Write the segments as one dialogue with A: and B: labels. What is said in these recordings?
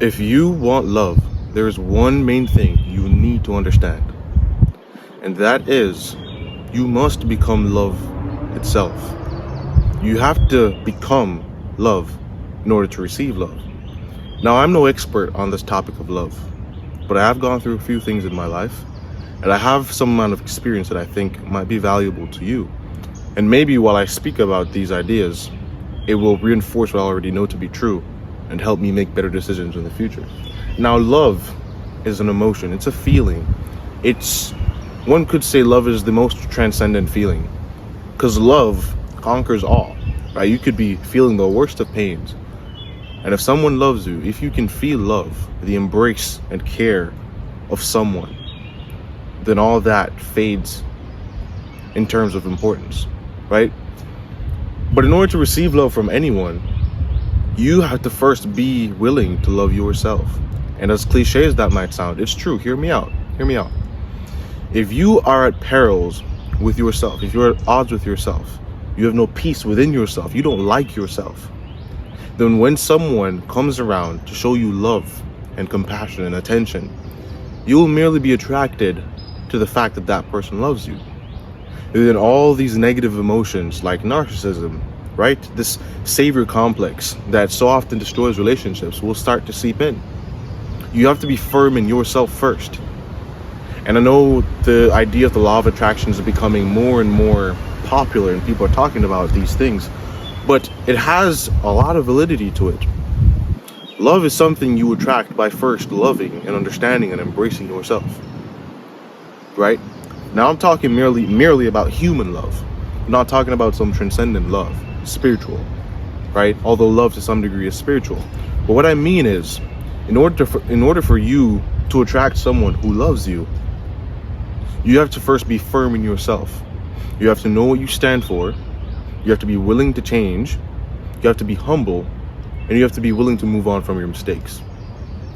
A: If you want love, there is one main thing you need to understand, and that is you must become love itself. You have to become love in order to receive love. Now, I'm no expert on this topic of love, but I have gone through a few things in my life, and I have some amount of experience that I think might be valuable to you. And maybe while I speak about these ideas, it will reinforce what I already know to be true and help me make better decisions in the future. Now, love is an emotion. It's a feeling. One could say love is the most transcendent feeling because love conquers all, right? You could be feeling the worst of pains. And if someone loves you, if you can feel love, the embrace and care of someone, then all that fades in terms of importance, right? But in order to receive love from anyone, you have to first be willing to love yourself. And as cliche as that might sound, it's true. Hear me out. Hear me out. If you are at perils with yourself, if you're at odds with yourself, you have no peace within yourself, you don't like yourself, then when someone comes around to show you love and compassion and attention, you will merely be attracted to the fact that that person loves you. And then all these negative emotions like narcissism, right? This savior complex that so often destroys relationships will start to seep in. You have to be firm in yourself first. And I know the idea of the law of attraction is becoming more and more popular and people are talking about these things, but it has a lot of validity to it. Love is something you attract by first loving and understanding and embracing yourself, right? Now I'm talking merely about human love. I'm not talking about some transcendent love, spiritual, right? Although love to some degree is spiritual. But what I mean is, in order for you to attract someone who loves you, you have to first be firm in yourself. You have to know what you stand for. You have to be willing to change. You have to be humble, and you have to be willing to move on from your mistakes.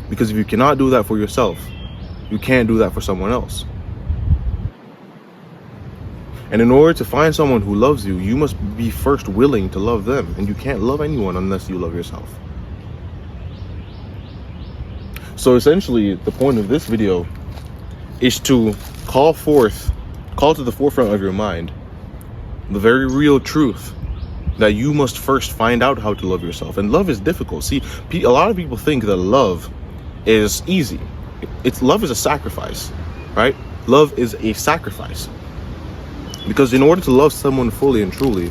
A: Because if you cannot do that for yourself, you can't do that for someone else. And in order to find someone who loves you, you must be first willing to love them. And you can't love anyone unless you love yourself. So essentially, the point of this video is to call to the forefront of your mind the very real truth that you must first find out how to love yourself. And love is difficult. See, a lot of people think that love is easy. Love is a sacrifice, right? Love is a sacrifice. Because in order to love someone fully and truly,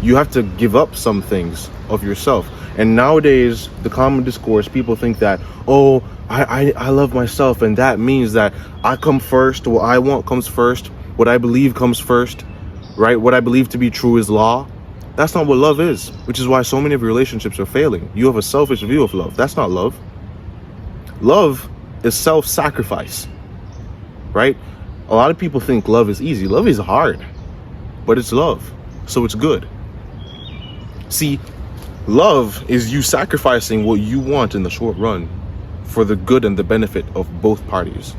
A: you have to give up some things of yourself. And nowadays, the common discourse, people think that, oh, I love myself, and that means that I come first, what I want comes first, what I believe comes first, right? What I believe to be true is law. That's not what love is, which is why so many of your relationships are failing. You have a selfish view of love. That's not love. Love is self-sacrifice, right? A lot of people think love is easy. Love is hard, but it's love, so it's good. See, love is you sacrificing what you want in the short run for the good and the benefit of both parties.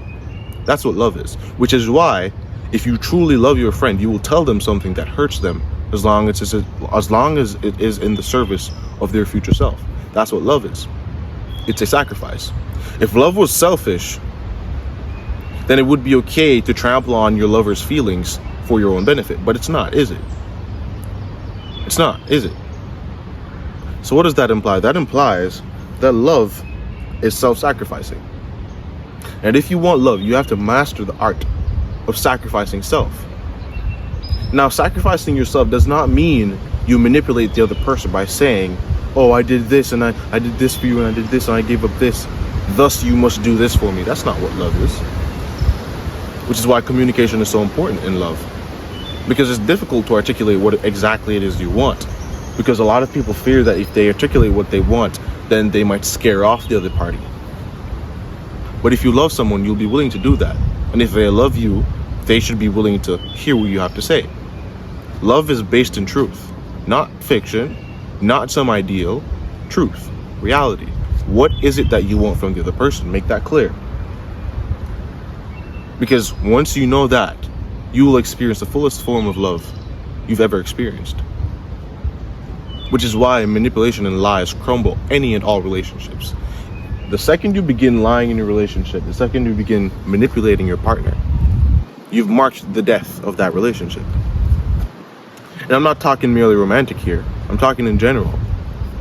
A: That's what love is, which is why if you truly love your friend, you will tell them something that hurts them as long as it is in the service of their future self. That's what love is. It's a sacrifice. If love was selfish, then it would be okay to trample on your lover's feelings for your own benefit. But it's not, is it? It's not, is it? So what does that imply? That implies that love is self-sacrificing. And if you want love, you have to master the art of sacrificing self. Now, sacrificing yourself does not mean you manipulate the other person by saying, oh, I did this and I did this for you and I did this and I gave up this, thus you must do this for me. That's not what love is. Which is why communication is so important in love. Because it's difficult to articulate what exactly it is you want. Because a lot of people fear that if they articulate what they want, then they might scare off the other party. But if you love someone, you'll be willing to do that. And if they love you, they should be willing to hear what you have to say. Love is based in truth, not fiction, not some ideal. Truth, reality. What is it that you want from the other person? Make that clear. Because once you know that, you will experience the fullest form of love you've ever experienced. Which is why manipulation and lies crumble any and all relationships. The second you begin lying in your relationship, the second you begin manipulating your partner, you've marked the death of that relationship. And I'm not talking merely romantic here. I'm talking in general.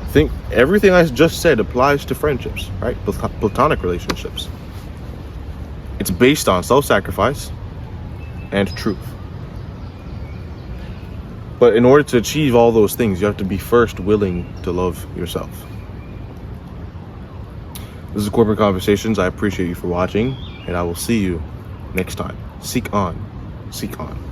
A: Think everything I just said applies to friendships, right? Platonic relationships. It's based on self-sacrifice and truth. But in order to achieve all those things, you have to be first willing to love yourself. This is Corporate Conversations. I appreciate you for watching, and I will see you next time. Seek on. Seek on.